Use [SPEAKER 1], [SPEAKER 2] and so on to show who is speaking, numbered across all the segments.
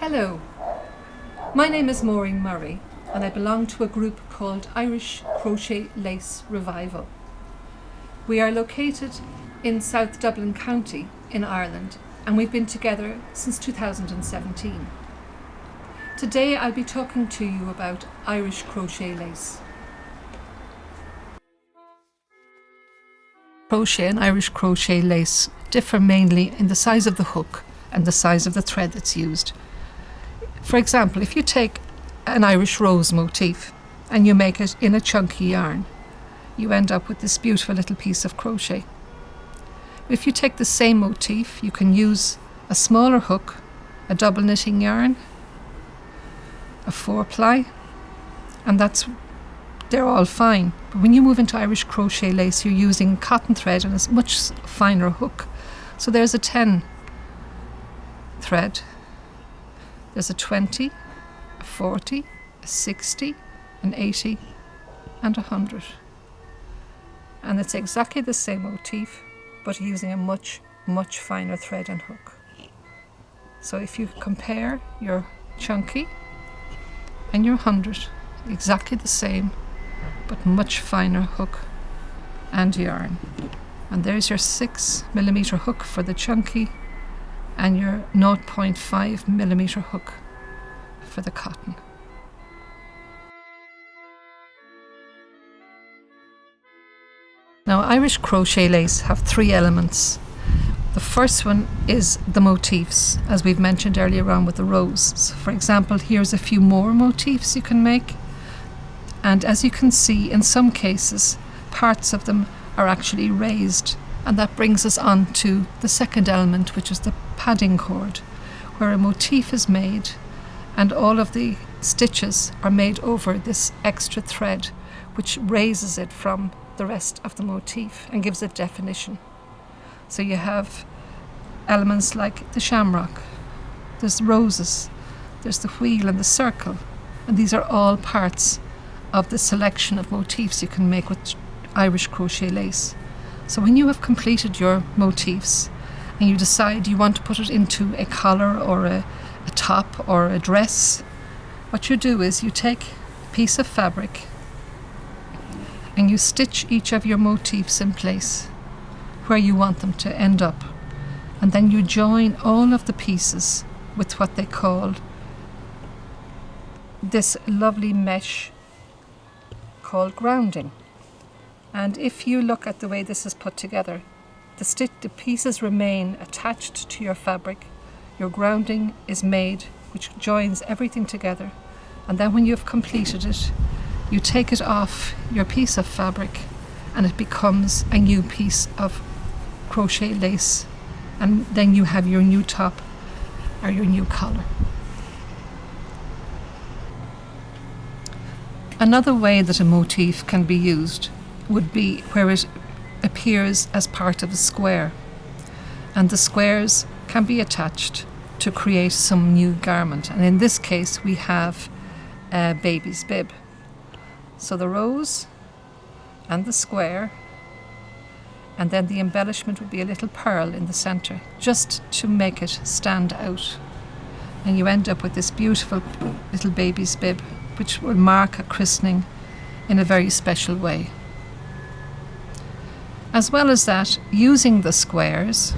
[SPEAKER 1] Hello, my name is Maureen Murray and I belong to a group called Irish Crochet Lace Revival. We are located in South Dublin County in Ireland and we've been together since 2017. Today I'll be talking to you about Irish crochet lace. Crochet and Irish crochet lace differ mainly in the size of the hook and the size of the thread that's used. For example, if you take an Irish rose motif and you make it in a chunky yarn, you end up with this beautiful little piece of crochet. If you take the same motif, you can use a smaller hook, a double knitting yarn, a 4-ply, and they're all fine. But when you move into Irish crochet lace, you're using cotton thread and a much finer hook. So there's a 10 thread, there's a 20, a 40, a 60, an 80 and 100. And it's exactly the same motif, but using a much finer thread and hook. So if you compare your chunky and your 100, exactly the same, but much finer hook and yarn. And there's your 6mm hook for the chunky and your 0.5mm hook for the cotton. Now, Irish crochet lace have 3 elements. The first one is the motifs, as we've mentioned earlier on with the rose. So for example, here's a few more motifs you can make. And as you can see, in some cases, parts of them are actually raised. And that brings us on to the second element, which is the padding cord, where a motif is made and all of the stitches are made over this extra thread, which raises it from the rest of the motif and gives it definition. So you have elements like the shamrock, there's roses, there's the wheel and the circle, and these are all parts of the selection of motifs you can make with Irish crochet lace. So when you have completed your motifs and you decide you want to put it into a collar or a top or a dress, what you do is you take a piece of fabric and you stitch each of your motifs in place where you want them to end up. And then you join all of the pieces with what they call this lovely mesh called grounding. And if you look at the way this is put together, the pieces remain attached to your fabric. Your grounding is made, which joins everything together. And then when you've completed it, you take it off your piece of fabric and it becomes a new piece of crochet lace. And then you have your new top or your new collar. Another way that a motif can be used would be where it appears as part of a square, and the squares can be attached to create some new garment. And in this case we have a baby's bib. So the rose and the square, and then the embellishment would be a little pearl in the center, just to make it stand out. And you end up with this beautiful little baby's bib, which will mark a christening in a very special way. As well as that, using the squares,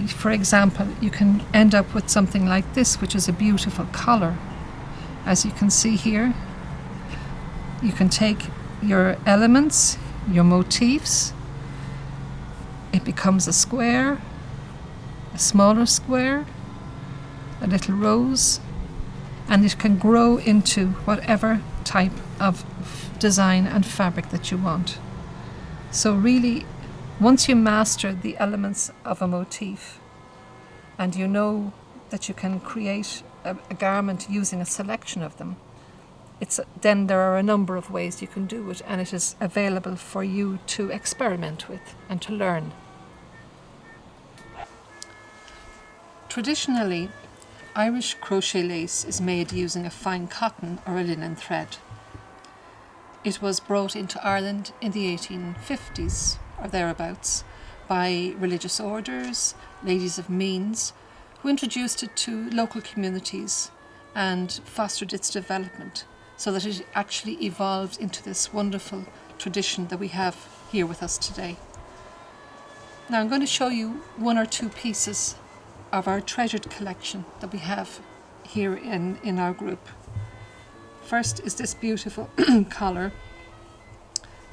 [SPEAKER 1] for example, you can end up with something like this, which is a beautiful collar. As you can see here, you can take your elements, your motifs, it becomes a square, a smaller square, a little rose, and it can grow into whatever type of design and fabric that you want. So really, once you master the elements of a motif and you know that you can create a garment using a selection of them, then there are a number of ways you can do it, and it is available for you to experiment with and to learn. Traditionally, Irish crochet lace is made using a fine cotton or a linen thread. It was brought into Ireland in the 1850s or thereabouts by religious orders, ladies of means, who introduced it to local communities and fostered its development so that it actually evolved into this wonderful tradition that we have here with us today. Now I'm going to show you one or two pieces of our treasured collection that we have here in our group. First is this beautiful collar,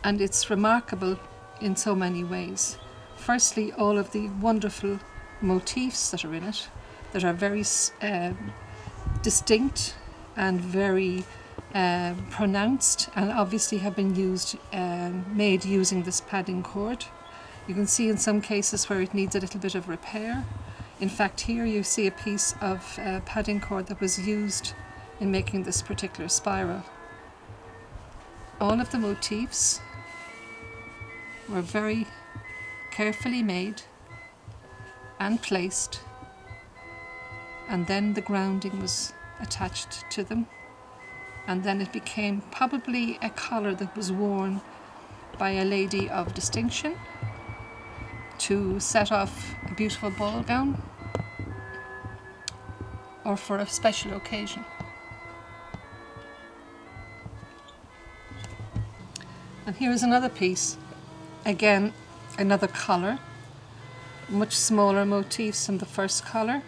[SPEAKER 1] and it's remarkable in so many ways. Firstly, all of the wonderful motifs that are in it, that are very distinct and very pronounced, and obviously have been made using this padding cord. You can see in some cases where it needs a little bit of repair. In fact, here you see a piece of padding cord that was used in making this particular spiral. All of the motifs were very carefully made and placed, and then the grounding was attached to them, and then it became probably a collar that was worn by a lady of distinction to set off a beautiful ball gown or for a special occasion. And here is another piece, again another collar, much smaller motifs than the first collar,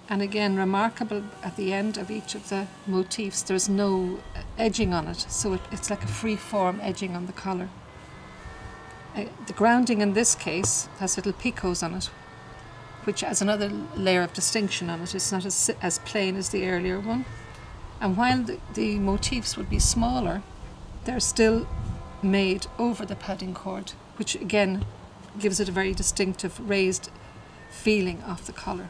[SPEAKER 1] and again remarkable at the end of each of the motifs there's no edging on it, so it's like a free form edging on the collar. The grounding in this case has little picots on it, which adds another layer of distinction on it. It's not as plain as the earlier one, and while the motifs would be smaller, they're still made over the padding cord, which again gives it a very distinctive raised feeling of the collar.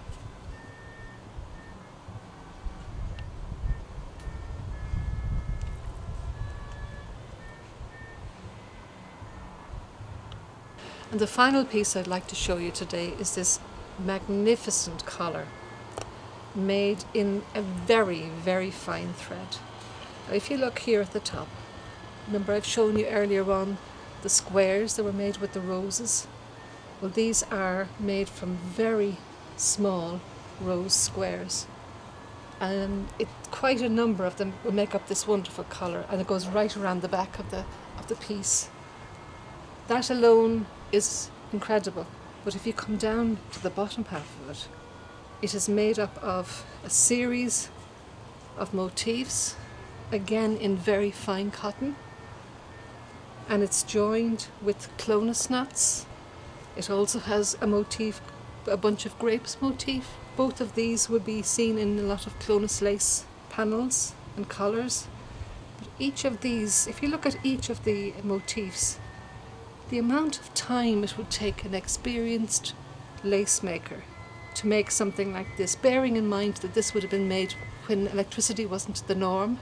[SPEAKER 1] And the final piece I'd like to show you today is this magnificent collar made in a very, very fine thread. Now, if you look here at the top, remember I've shown you earlier on the squares that were made with the roses? Well, these are made from very small rose squares, and quite a number of them will make up this wonderful collar, and it goes right around the back of the piece. That alone is incredible, but if you come down to the bottom half of it, it is made up of a series of motifs, again in very fine cotton, and it's joined with clonus knots. It also has a motif, a bunch of grapes motif. Both of these would be seen in a lot of clonus lace panels and collars. But each of these, if you look at each of the motifs, the amount of time it would take an experienced lace maker to make something like this, bearing in mind that this would have been made when electricity wasn't the norm,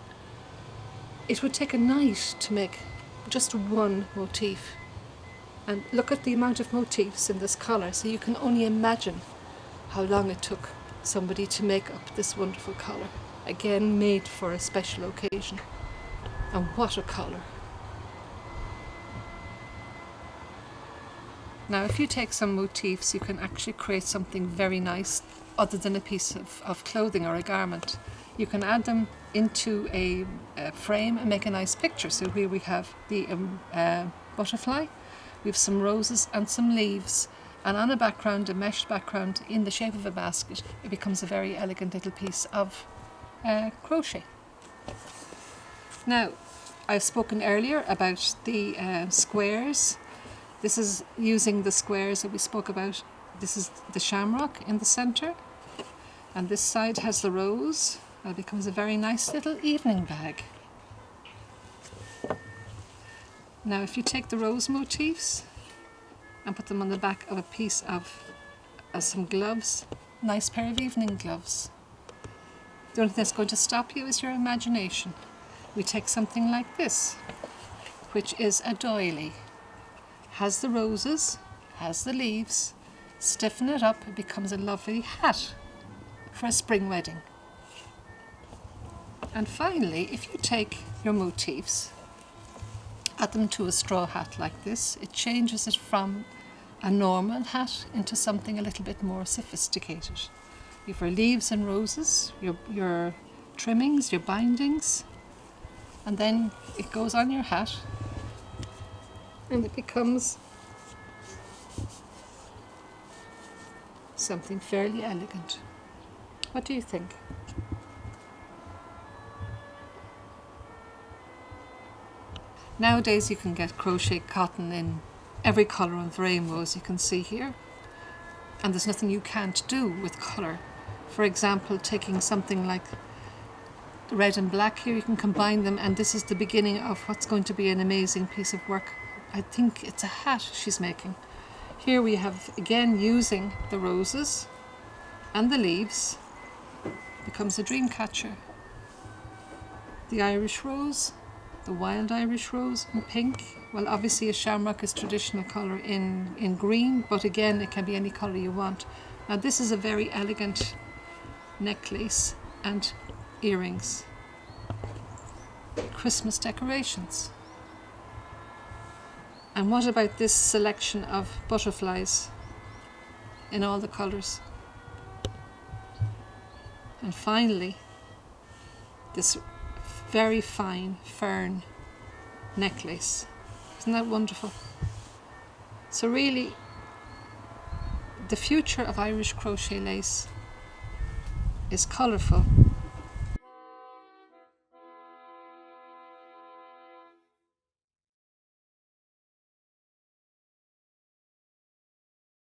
[SPEAKER 1] it would take a night to make just one motif. And look at the amount of motifs in this collar, so you can only imagine how long it took somebody to make up this wonderful collar, again made for a special occasion. And what a collar! Now, if you take some motifs, you can actually create something very nice other than a piece of clothing or a garment. You can add them into a frame and make a nice picture. So here we have the butterfly, we have some roses and some leaves, and on a background, a meshed background in the shape of a basket, it becomes a very elegant little piece of crochet. Now, I've spoken earlier about the squares. This is using the squares that we spoke about. This is the shamrock in the centre, and this side has the rose. It becomes a very nice little evening bag. Now, if you take the rose motifs and put them on the back of a piece of some gloves, nice pair of evening gloves. The only thing that's going to stop you is your imagination. We take something like this, which is a doily. Has the roses, has the leaves, stiffen it up, it becomes a lovely hat for a spring wedding. And finally, if you take your motifs, add them to a straw hat like this, it changes it from a normal hat into something a little bit more sophisticated. You've your leaves and roses, your trimmings, your bindings, and then it goes on your hat and it becomes something fairly elegant. What do you think? Nowadays you can get crochet cotton in every colour of the rainbow, as you can see here, and there's nothing you can't do with colour. For example, taking something like red and black here, you can combine them, and this is the beginning of what's going to be an amazing piece of work. I think it's a hat she's making. Here we have, again, using the roses and the leaves, becomes a dream catcher. The Irish rose, the wild Irish rose in pink. Well, obviously a shamrock is traditional colour in green, but again, it can be any colour you want. Now this is a very elegant necklace and earrings. Christmas decorations. And what about this selection of butterflies in all the colours? And finally, this very fine fern necklace. Isn't that wonderful? So really, the future of Irish crochet lace is colourful